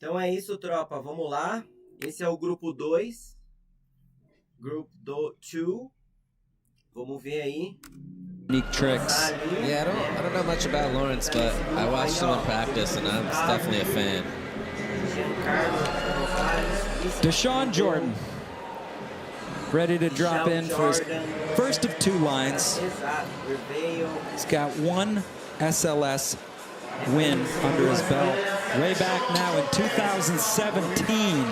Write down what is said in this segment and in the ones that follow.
Então é isso, tropa. Vamos lá. Esse é o grupo 2. Group 2. Vamos ver aí. Unique tricks. Yeah, I don't know much about Lawrence, but I watched him in practice, and I'm definitely a fan. Deshaun Jordan, ready to drop in for his first of 2 lines. He's got 1 SLS win under his belt. Way back now in 2017.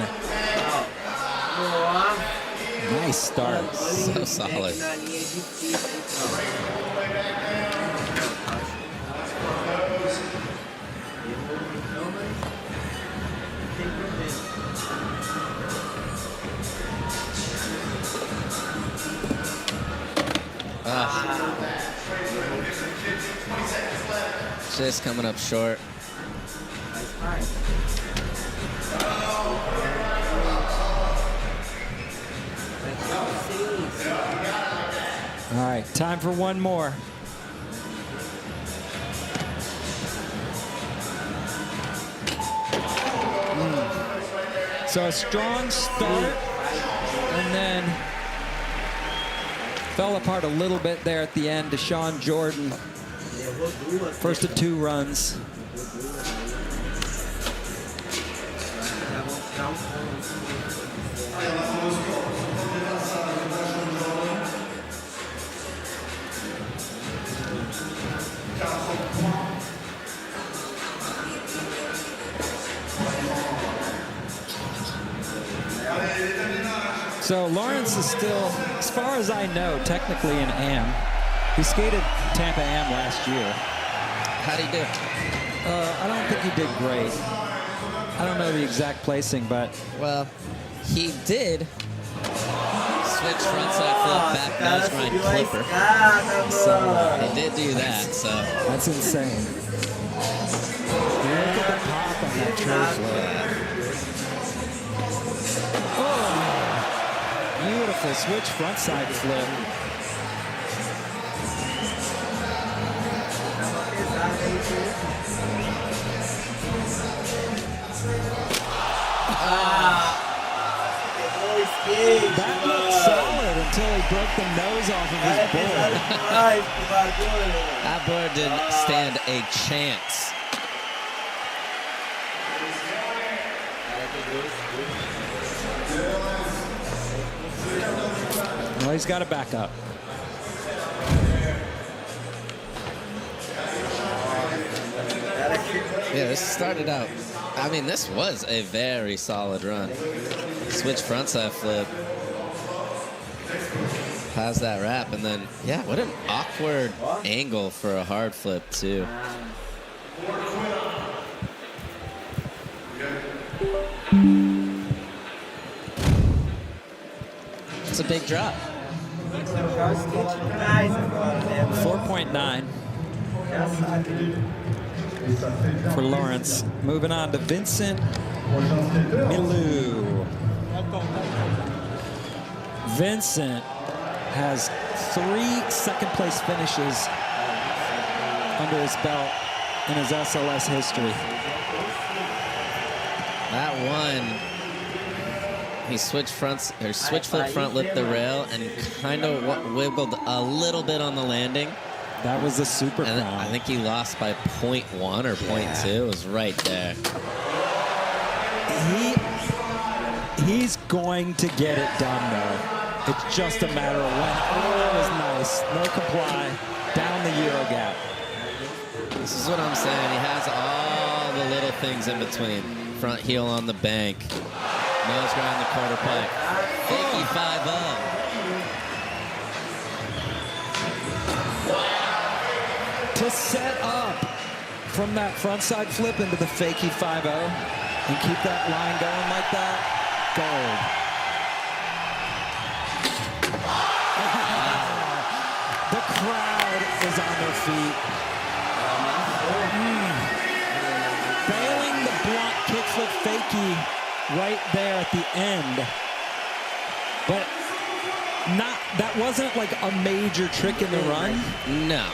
Nice start. So solid. Just coming up short. All right, time for one more. So a strong start, and then fell apart a little bit there at the end. Deshaun Jordan, first of 2 runs. So Lawrence is still, as far as I know, technically an AM. He skated Tampa AM last year. How'd he do? I don't think he did great. I don't know the exact placing, but... Well, he did switch frontside flip back nose grind clipper. So he did do that, so... That's insane. Look at the pop on that tray flip. Oh, beautiful switch frontside flip. That looked solid until he broke the nose off of his board. That board didn't stand a chance. Well, he's got to back up. Yeah, this started out, I mean, this was a very solid run. Switch frontside flip. Has that wrap, and then, yeah, what an awkward angle for a hard flip, too. It's a big drop. 4.9 for Lawrence. Moving on to Vincent Milou. Vincent has 3 second-place finishes under his belt in his SLS history. That one, he switched fronts, or switch flip front lip the rail and kind of wiggled a little bit on the landing. That was a super And crown. I think he lost by 0.1 or 0.2. It was right there. He's going to get it done, though. It's just a matter of when. Oh, that was nice. No comply. Down the Euro gap. This is what I'm saying. He has all the little things in between. Front heel on the bank. Nose grind the quarter pipe. Fakey 5-0. To set up from that frontside flip into the fakey 5-0 and keep that line going like that, gold. The crowd is on their feet. Bailing the blunt kickflip fakie right there at the end. But that wasn't like a major trick in the run. No.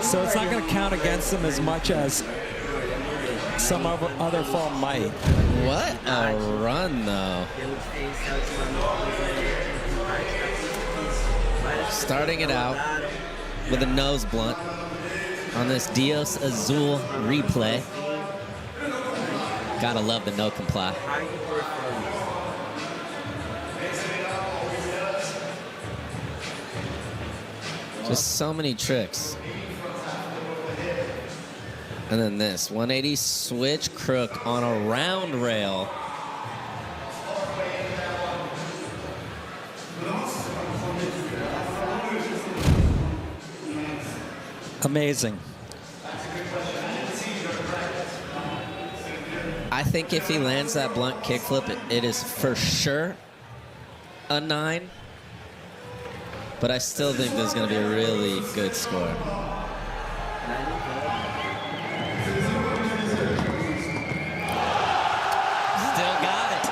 So it's not going to count against him as much as some other fall might. What a run, though. Starting it out with a nose blunt on this Dios Azul replay. Gotta love the no comply. Just so many tricks. And then this 180 switch crook on a round rail. Amazing. I think if he lands that blunt kickflip, it is for sure a 9. But I still think there's going to be a really good score. Still got it.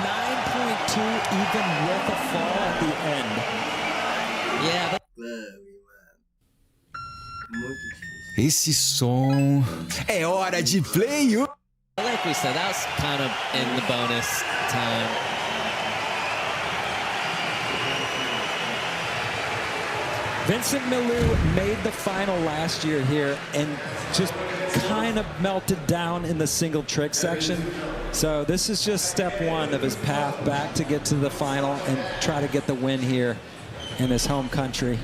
9.2 even with a fall at the end. Yeah, but Esse som é hora de play. like we said, that was kind of in the bonus time. Vincent Milou made the final last year here and just kind of melted down in the single trick section. So this is just step one of his path back to get to the final and try to get the win here in his home country.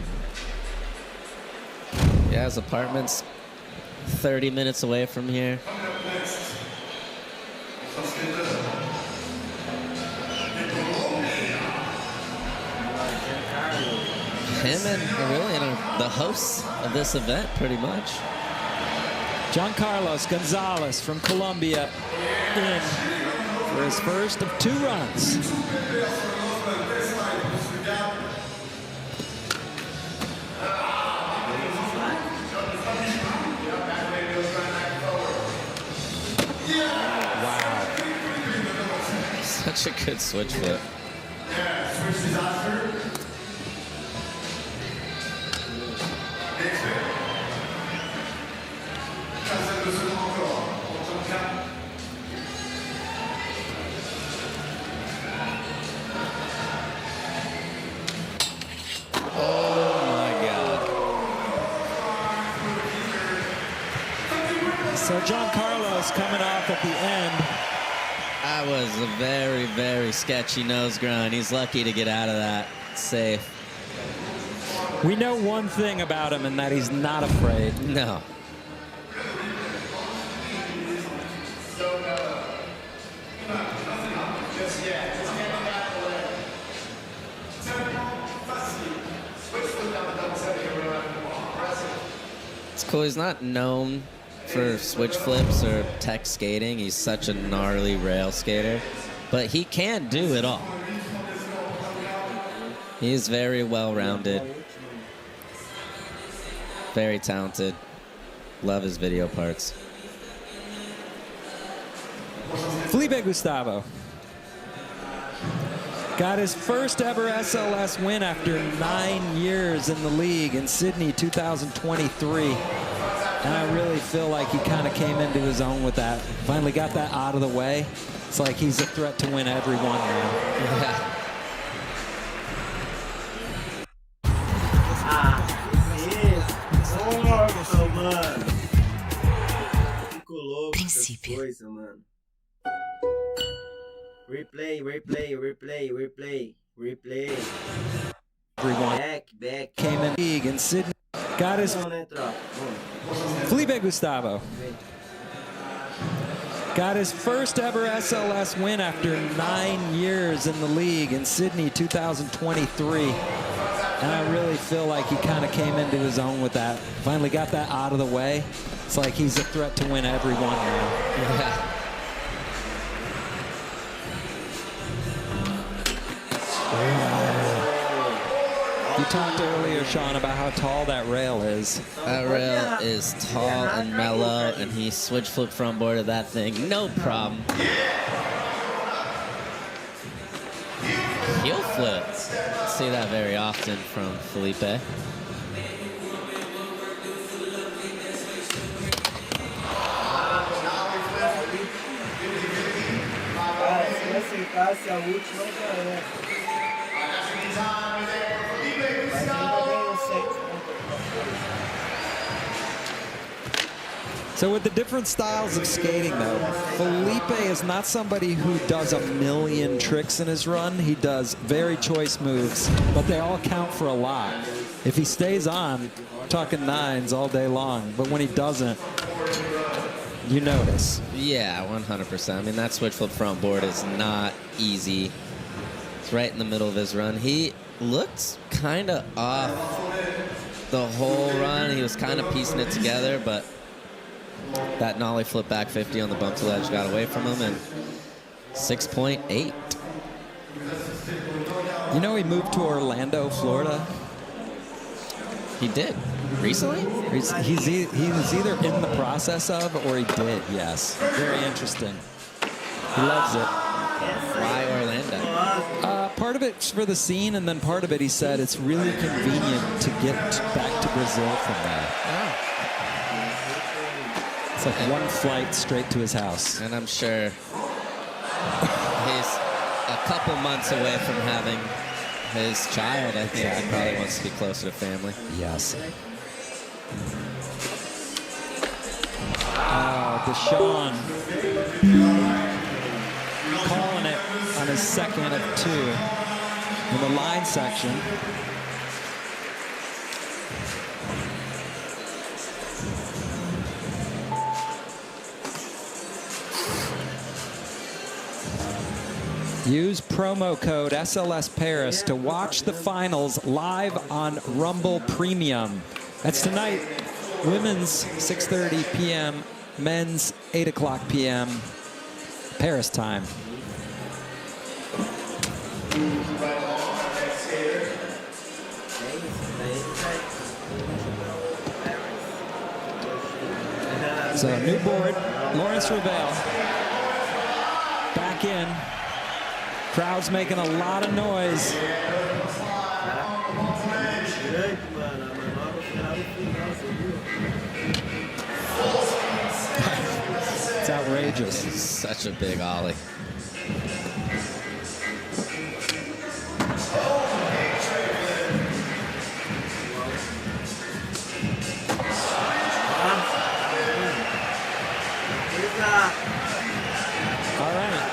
Yeah, his apartment's 30 minutes away from here. Him and really the hosts of this event, pretty much. John Carlos Gonzalez from Colombia in for his first of 2 runs. Wow. Such a good switch flip. So John Carlos coming off at the end. That was a very, very sketchy nose grind. He's lucky to get out of that safe. We know one thing about him, and that he's not afraid. No. It's cool. He's not known for switch flips or tech skating. He's such a gnarly rail skater, but he can do it all. He's very well-rounded, very talented. Love his video parts. Felipe Gustavo got his first ever SLS win after 9 years in the league in Sydney 2023. And I really feel like he kind of came into his own with that. Finally got that out of the way. It's like he's a threat to win every one now. Yeah. Coisa, mano. Replay, replay, replay, replay, replay. Everyone Back. came in the league in Sydney. Got his Felipe Gustavo got his first ever SLS win after 9 years in the league in Sydney 2023. And I really feel like he kind of came into his own with that. Finally got that out of the way. It's like he's a threat to win every one now. Yeah. You talked earlier, Sean, about how tall that rail is. That rail is tall and mellow, and he switch flipped front board of that thing. No problem. Heel flip. See that very often from Felipe. ficasse a última, já era. Mas ainda ganhou 7 So with the different styles of skating, though, Felipe is not somebody who does a million tricks in his run. He does very choice moves, but they all count for a lot. If he stays on, talking nines all day long, but when he doesn't, you notice. Yeah, 100%. I mean, that switch flip front board is not easy. It's right in the middle of his run. He looked kind of off the whole run. He was kind of piecing it together, but that nollie flip back 50 on the bump to ledge got away from him, and 6.8. You know, he moved to Orlando, Florida. He did. Recently? He was either in the process of, or he did, yes. Very interesting. He loves it. Why Orlando? Part of it's for the scene, and then part of it, he said, it's really convenient to get back to Brazil from there. Oh. It's like one flight straight to his house. And I'm sure he's a couple months away from having his child. I think he probably wants to be closer to family. Yes. Deshaun calling it on his second of 2 in the line section. Use promo code SLS Paris to watch the finals live on Rumble Premium. That's tonight. Women's 6:30 p.m., men's 8 o'clock p.m. Paris time. So new board, Lawrence Ravel back in. Crowd's making a lot of noise. It's outrageous. It's such a big ollie. All right.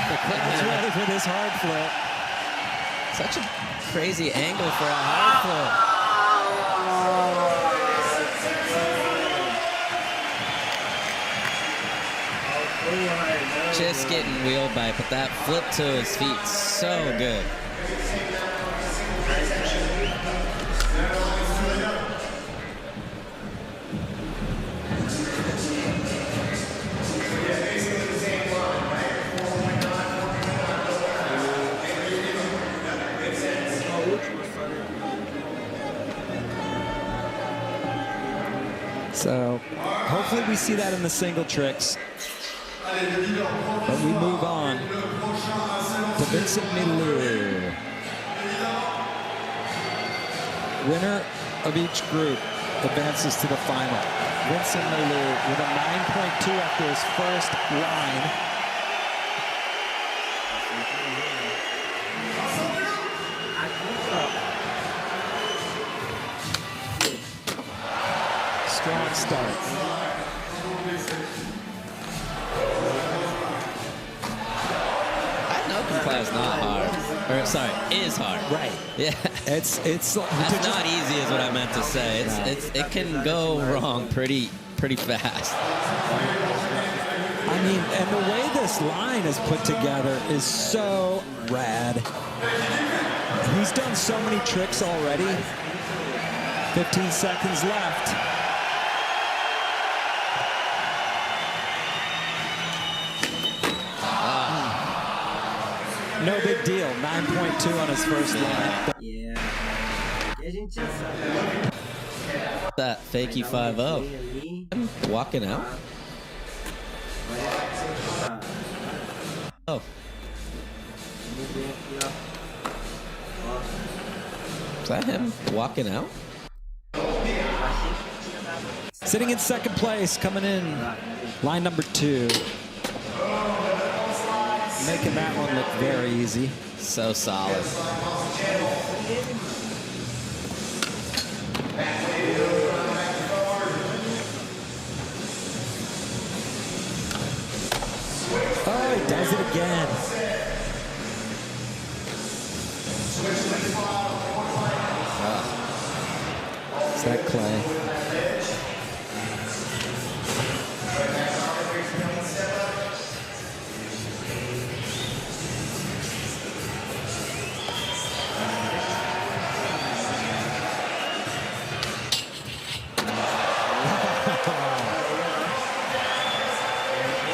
The crowd's ready for this hard flip. Such a crazy angle for a hard flip. Just getting wheeled by, but that flip to his feet, so good. So hopefully we see that in the single tricks. But we move on to Vincent Milou. Winner of each group advances to the final. Vincent Milou with a 9.2 after his first line. Strong start. Is not hard. Or sorry, is hard. Right. Yeah. It's That's not easy is what I meant to say. It can go wrong pretty fast. I mean, and the way this line is put together is so rad. He's done so many tricks already. 15 seconds left. No big deal. 9.2 on his first line. Yeah. That fakey 5-0. Walking out. Oh. Is that him walking out? Sitting in second place, coming in, line number 2. Making that one look very easy. So solid. Oh, he does it again. Is that clay?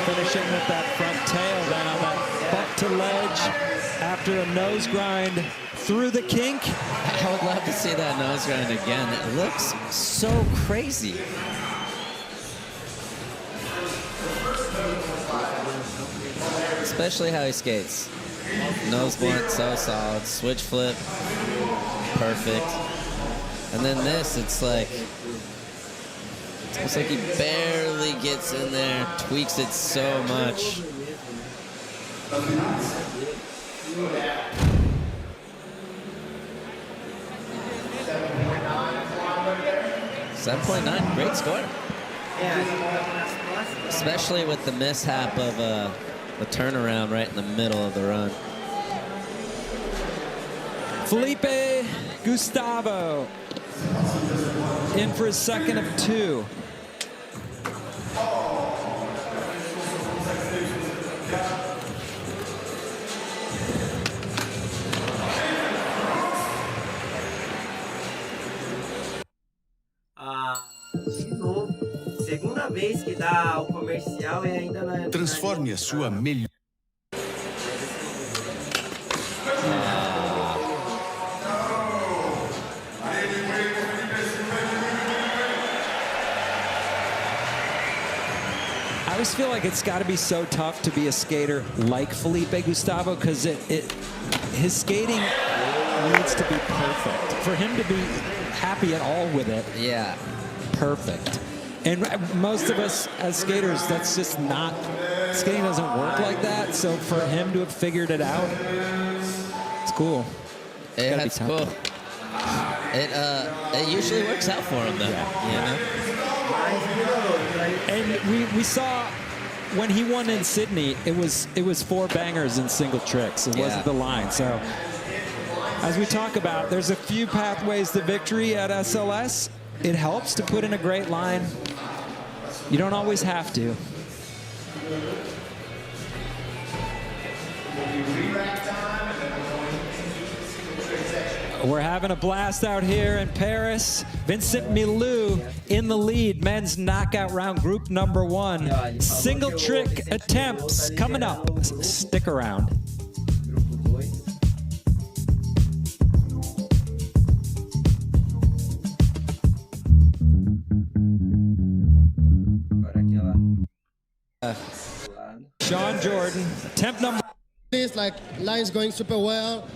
Finishing with that front tail then on that bump to ledge after a nose grind through the kink. I would love to see that nose grind again. It looks so crazy. Especially how he skates. Nose blunt, so solid. Switch flip, perfect. And then this, it's almost like he barely gets in there, tweaks it so much. 7.9, great score. Especially with the mishap of the turnaround right in the middle of the run. Felipe Gustavo in for his second of 2. De novo, segunda vez que dá o comercial e ainda não. Transforme a sua melhor. I always feel like it's got to be so tough to be a skater like Felipe Gustavo because his skating needs to be perfect. For him to be happy at all with it, yeah, perfect. And most of us as skaters, that's just not, skating doesn't work like that. So for him to have figured it out, it's cool. Yeah, that's cool. It usually works out for him though. Yeah. You know? And we saw when he won in Sydney, it was 4 bangers and single tricks. It wasn't the line. So as we talk about, there's a few pathways to victory at SLS. It helps to put in a great line. You don't always have to. We're having a blast out here in Paris. Vincent Milou in the lead, men's knockout round, group number 1. Single trick attempts coming up. Stick around. Sean Jordan, attempt number. It's like lines going super well.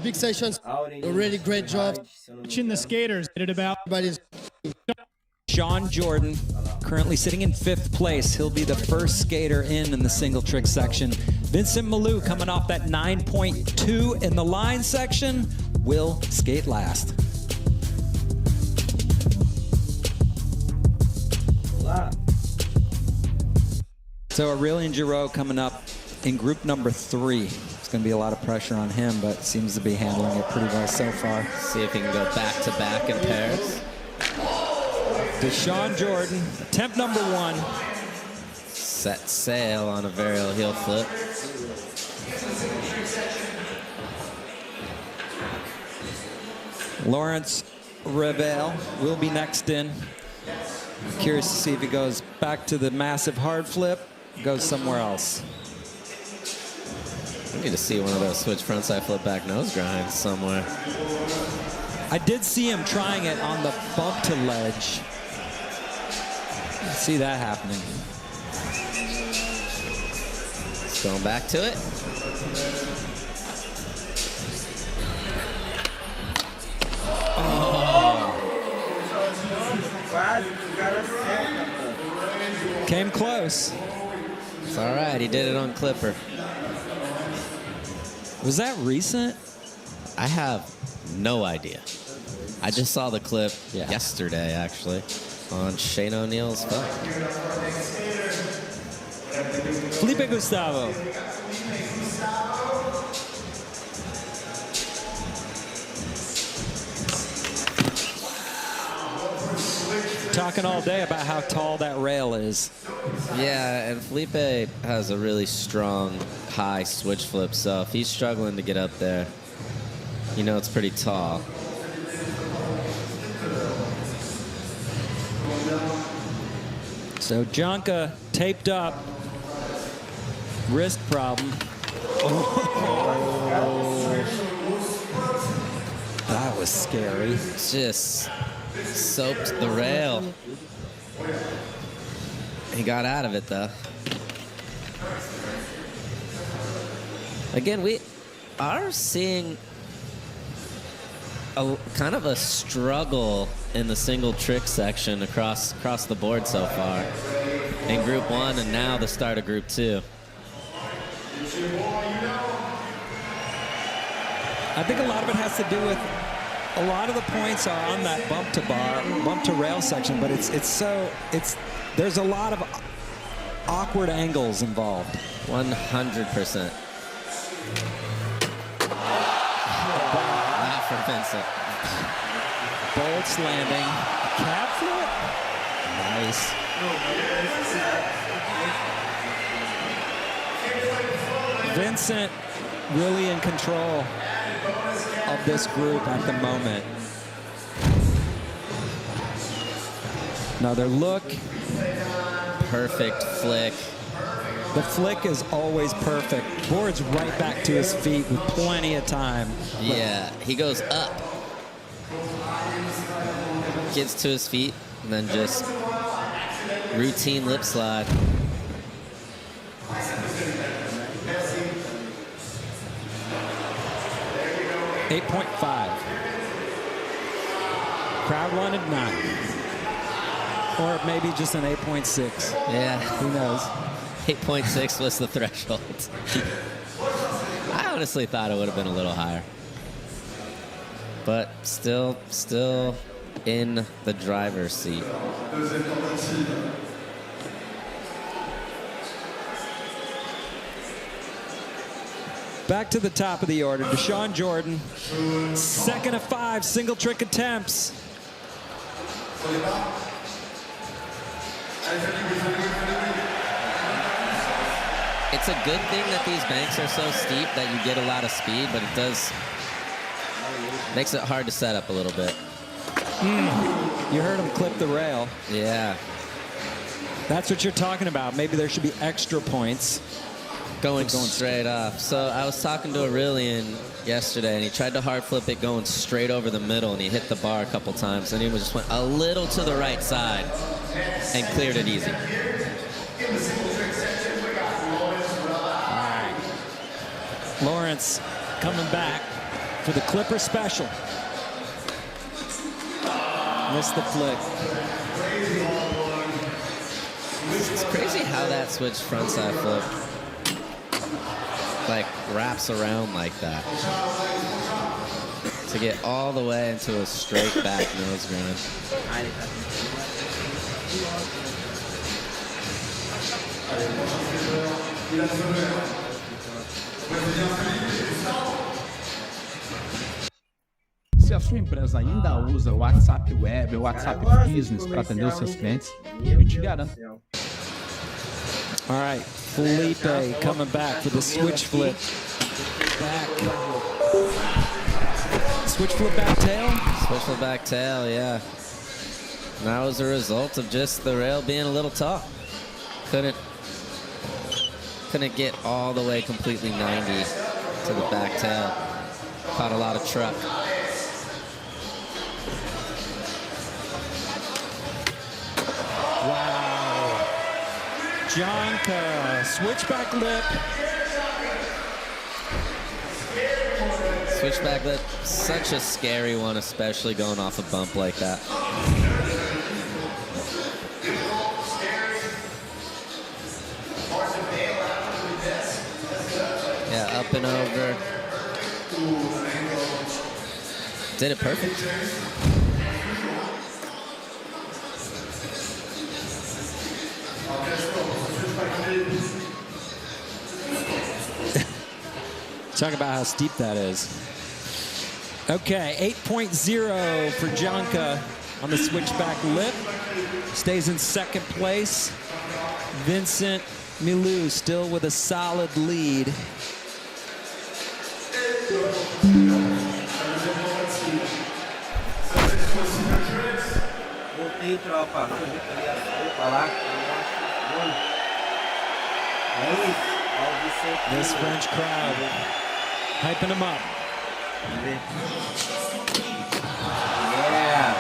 Big sessions, a really great job. Watching the skaters did it about. Sean Jordan, currently sitting in 5th place. He'll be the first skater in the single trick section. Vincent Milou, coming off that 9.2 in the line section, will skate last. So Aurélien Giroux coming up in group number 3. It's going to be a lot of pressure on him, but seems to be handling it pretty well so far. See if he can go back-to-back in Paris. To Sean Jordan, attempt number 1. Set sail on a varial heel flip. Lawrence Revel will be next in. Curious to see if he goes back to the massive hard flip, goes somewhere else. We need to see one of those switch frontside flip back nose grinds somewhere. I did see him trying it on the bump to ledge. See that happening. It's going back to it. Came close. It's all right. He did it on Clipper. Was that recent? I have no idea. I just saw the clip yesterday, actually, on Shane O'Neill's phone. Felipe Gustavo. Talking all day about how tall that rail is. Yeah, and Felipe has a really strong high switch flip, so if he's struggling to get up there, you know it's pretty tall. So Jonka taped up, wrist problem. That was scary. Just soaked the rail. He got out of it, though. Again, we are seeing a kind of a struggle in the single trick section across the board so far in Group 1 and now the start of Group 2. I think a lot of it has to do with a lot of the points are on that bump to rail section, but there's a lot of awkward angles involved. 100%. Not for Vincent. Bolts landing. Cab flip. Nice. Vincent really in control of this group at the moment. Another look. Perfect flick. The flick is always perfect. Board's right back to his feet with plenty of time. Yeah, he goes up. Gets to his feet, and then just routine lip slide. .5. Crowd wanted 9. Or maybe just an 8.6. Yeah. Who knows? 8.6 was the threshold. I honestly thought it would have been a little higher. But still in the driver's seat. Back to the top of the order. Deshaun Jordan, second of 5 single trick attempts. It's a good thing that these banks are so steep that you get a lot of speed, but it makes it hard to set up a little bit. You heard him clip the rail. Yeah. That's what you're talking about. Maybe there should be extra points. Going straight off. So I was talking to Aurelian yesterday, and he tried to hard flip it going straight over the middle, and he hit the bar a couple times, and he just went a little to the right side and cleared it easy. All right. Lawrence coming back for the Clipper special. Missed the flick. It's crazy how that switch frontside flip wraps around like that to get all the way into a straight back nose grind. Se a sua empresa ainda usa o WhatsApp Web ou WhatsApp Business para atender os seus clientes, eu te garanto. All right, Felipe coming back for the switch flip. Back. Switch flip back tail? Switch flip back tail, yeah. And that was a result of just the rail being a little tall. Couldn't get all the way completely 90 to the back tail. Caught a lot of truck. Wow. Jonka, switchback lip. Switchback lip, such a scary one, especially going off a bump like that. Yeah, up and over. Did it perfect. Talk about how steep that is. Okay, 8.0 for Janka on the switchback lip. Stays in second place. Vincent Milou still with a solid lead. Voltei, tropa. Fui ali a sopa lá. This French crowd hyping him up. Yeah.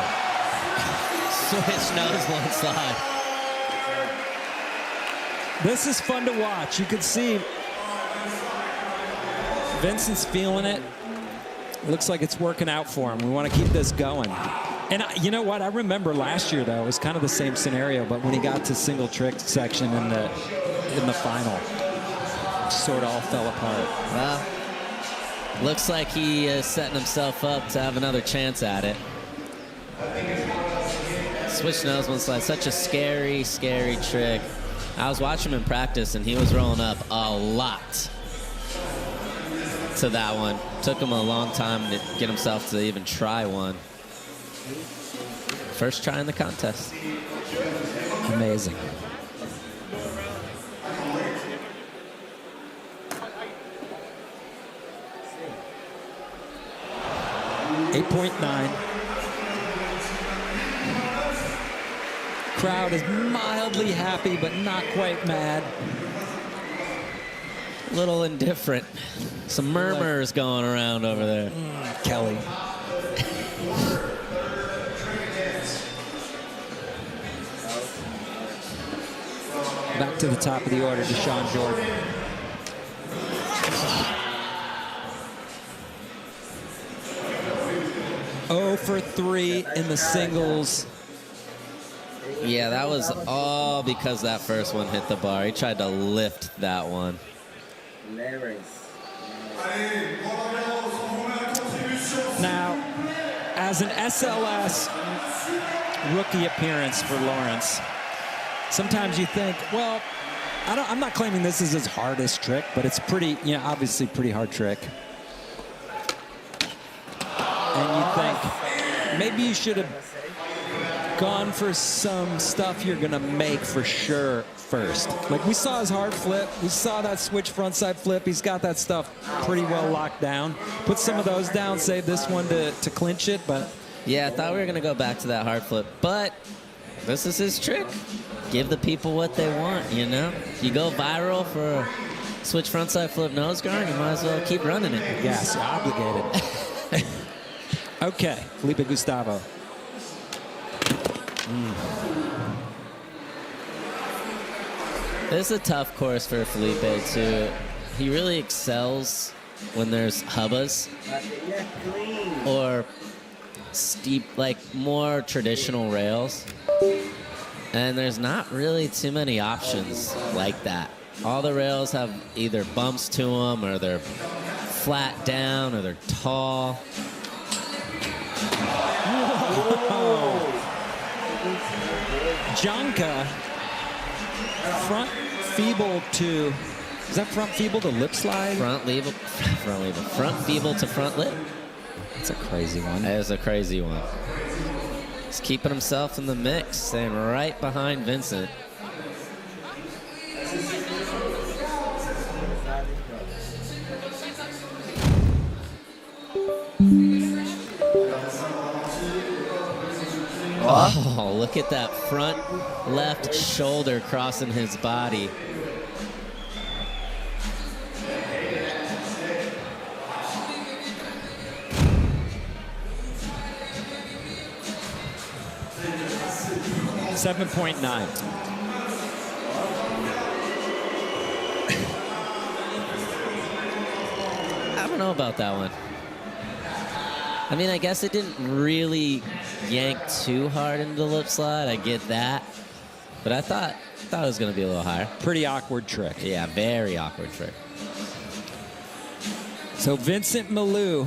Switch nose one slide. This is fun to watch. You can see Vincent's feeling it. Looks like it's working out for him. We want to keep this going. And you know what? I remember last year, though, it was kind of the same scenario, but when he got to single trick section in the final, it sort of all fell apart. Well, looks like he is setting himself up to have another chance at it. Switch nose one slide, such a scary, scary trick. I was watching him in practice, and he was rolling up a lot to that one. Took him a long time to get himself to even try one. First try in the contest. Amazing. .9. Crowd is mildly happy, but not quite mad. A little indifferent. Some murmurs going around over there. Kelly. Back to the top of the order, Deshaun Jordan. Oh for 3 in the singles. Yeah, that was all because that first one hit the bar. He tried to lift that one. Now, as an SLS rookie appearance for Lawrence, sometimes you think, well, I'm not claiming this is his hardest trick, but it's pretty, obviously pretty hard trick. And you think, maybe you should have gone for some stuff you're gonna make for sure first. Like we saw his hard flip, we saw that switch frontside flip. He's got that stuff pretty well locked down. Put some of those down, save this one to clinch it, but. Yeah, I thought we were gonna go back to that hard flip, but this is his trick. Give the people what they want, you know? You go viral for a switch frontside flip nose guard, you might as well keep running it. Yes, you're obligated. Okay, Felipe Gustavo. This is a tough course for Felipe, too. He really excels when there's hubbas or steep, like more traditional rails. And there's not really too many options like that. All the rails have either bumps to them, or they're flat down, or they're tall. Whoa. Janka, front feeble to, is that front feeble to lip slide? Front feeble to front lip. That's a crazy one. That is a crazy one. He's keeping himself in the mix, staying right behind Vincent. Oh, look at that front left shoulder crossing his body. .9. I don't know about that one. I mean, I guess it didn't really yank too hard into the lip slide. I get that. But I thought it was going to be a little higher. Pretty awkward trick. Yeah, very awkward trick. So Vincent Malou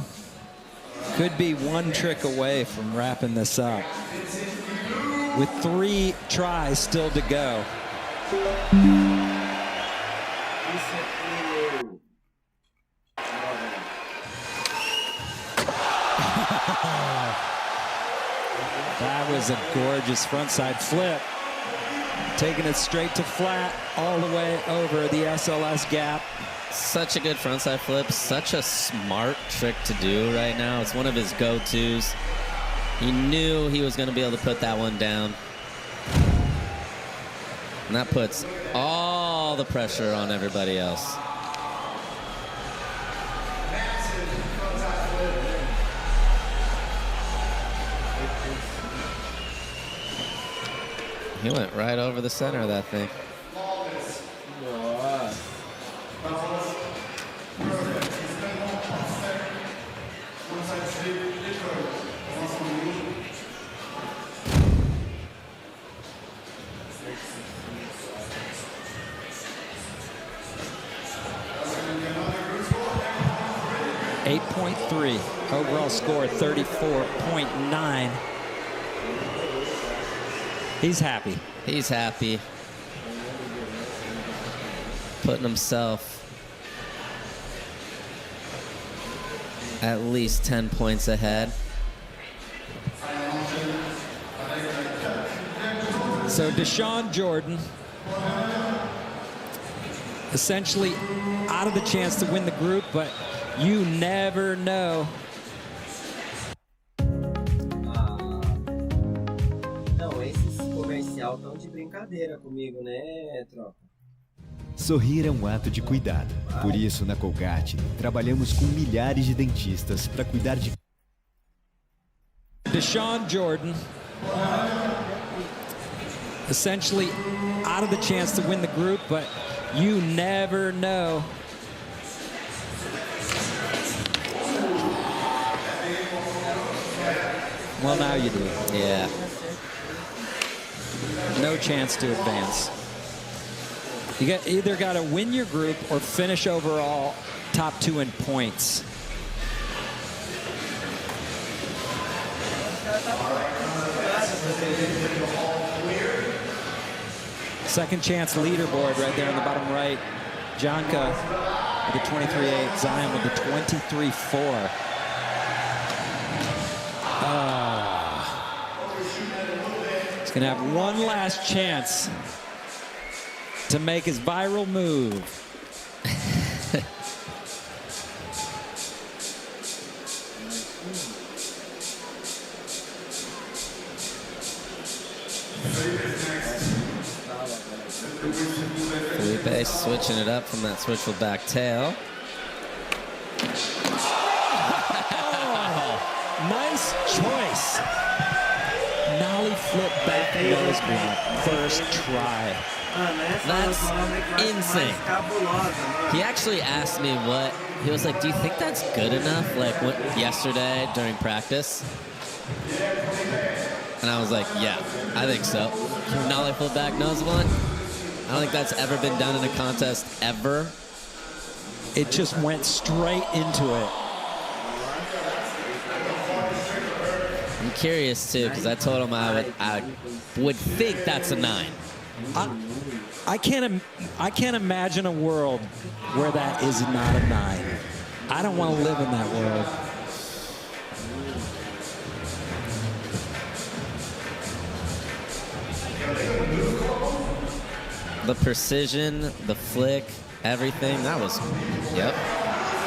could be one trick away from wrapping this up, with 3 tries still to go. That was a gorgeous frontside flip. Taking it straight to flat, all the way over the SLS gap. Such a good frontside flip, such a smart trick to do right now. It's one of his go-tos. He knew he was going to be able to put that one down. And that puts all the pressure on everybody else. He went right over the center of that thing. .3 overall score, 34.9. He's happy. He's happy. Putting himself at least 10 points ahead. So Deshaun Jordan essentially out of the chance to win the group, but you never know. Não, esses comercial tão de brincadeira comigo, né, tropa? Sorrir é um ato de cuidado. Por isso, na Colgate, trabalhamos com milhares de dentistas para cuidar de... Deshaun Jordan essentially out of the chance to win the group, but you never know. Well, now you do. Yeah. No chance to advance. You either got to win your group or finish overall top 2 in points. Second chance leaderboard right there on the bottom right. Janka with the 23.8, Zion with the 23.4. He's going to have one last chance to make his viral move. Felipe switching it up from that switch with back tail. Oh, nice choice. Nollie flip back nose block. First try. That's insane. He actually asked me what, he was like, do you think that's good enough? Like yesterday during practice. And I was like, yeah, I think so. Nollie flip back nose blunt. I don't think that's ever been done in a contest ever. It just went straight into it. I'm curious too, because I told him I would think that's a 9. I can't imagine a world where that is not a 9. I don't want to live in that world. The precision, the flick, everything, that was, yep.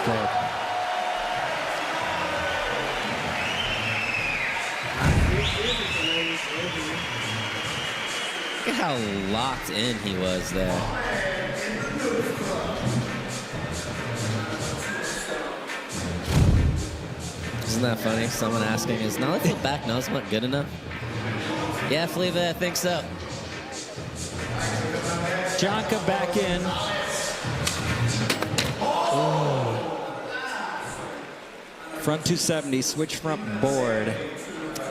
Good. Look at how locked in he was there. Isn't that funny? Someone asking, is Nollie flip back nose blunt good enough? Yeah, Felipe, I think so. Janka back in. Oh. Front 270, switch front board.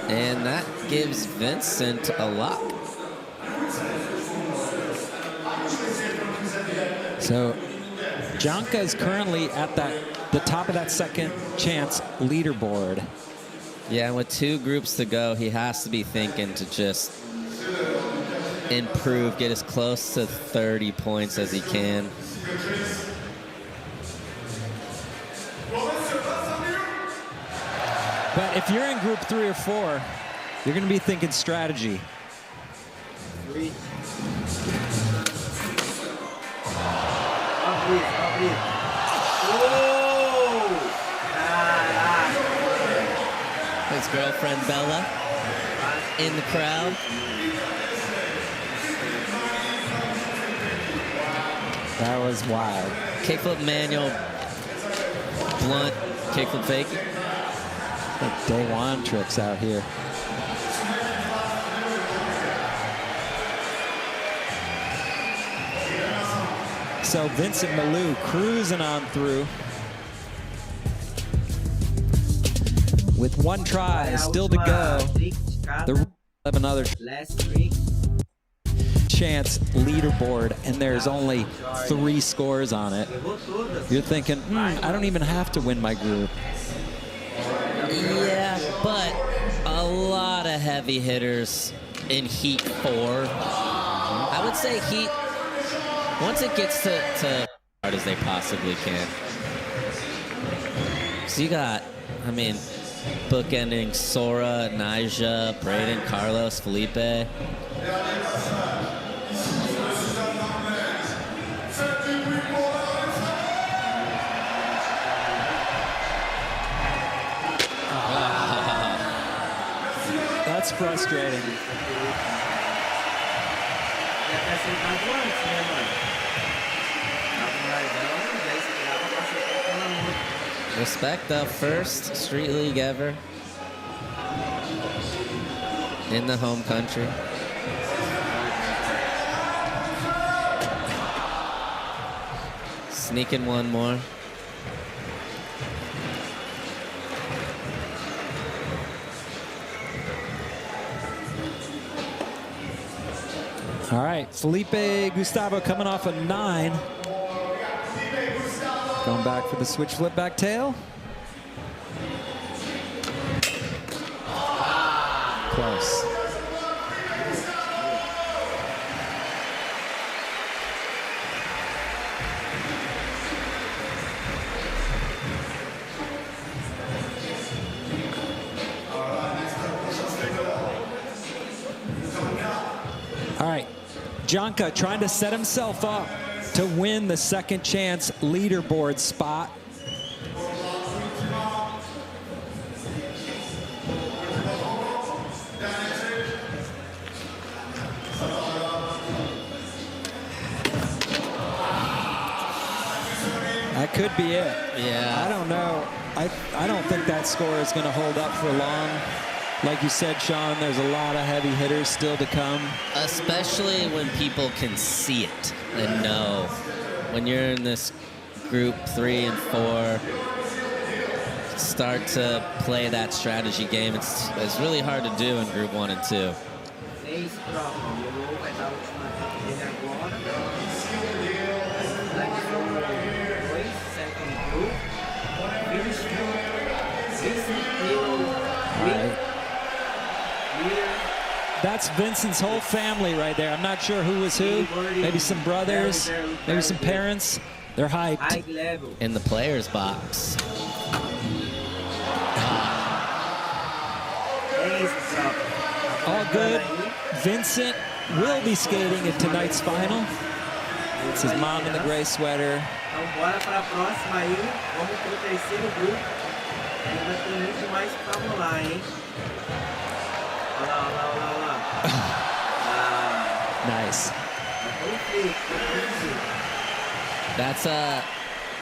And that gives Vincent a lock. So Janka is currently at that the top of that second chance leaderboard. Yeah, and with 2 groups to go, he has to be thinking to just improve, get as close to 30 points as he can. But if you're in group 3 or 4, you're going to be thinking strategy. His girlfriend Bella in the crowd. That was wild. Kickflip manual, blunt, kickflip fake. Like day one tricks out here. So Vincent Malou cruising on through. With 1 try still to go, the have another chance leaderboard, and there's only 3 scores on it. You're thinking, I don't even have to win my group. Yeah, but a lot of heavy hitters in Heat 4. I would say Heat, once it gets to as hard as they possibly can. So you got, I mean, bookending Sora, Nyjah, Braden, Carlos, Felipe. That's frustrating. Respect the first Street League ever in the home country. Sneaking one more. All right, Felipe Gustavo coming off a 9. Going back for the switch flip back tail. Close. All right, Jonka trying to set himself up to win the second chance leaderboard spot. That could be it. Yeah. I don't know. I don't think that score is going to hold up for long. Like you said, Sean, there's a lot of heavy hitters still to come. Especially when people can see it and know. When you're in this group 3 and 4, start to play that strategy game. It's really hard to do in group 1 and 2. That's Vincent's whole family right there. I'm not sure who was who. Maybe some brothers, maybe some parents. They're hyped. In the players' box. All good. Vincent will be skating in tonight's final. It's his mom in the gray sweater. Bora para a próxima aí. Vamos pro terceiro grupo. Ainda tem muito mais pra rolar, hein? Olha lá, olha lá, olha lá. Nice. That's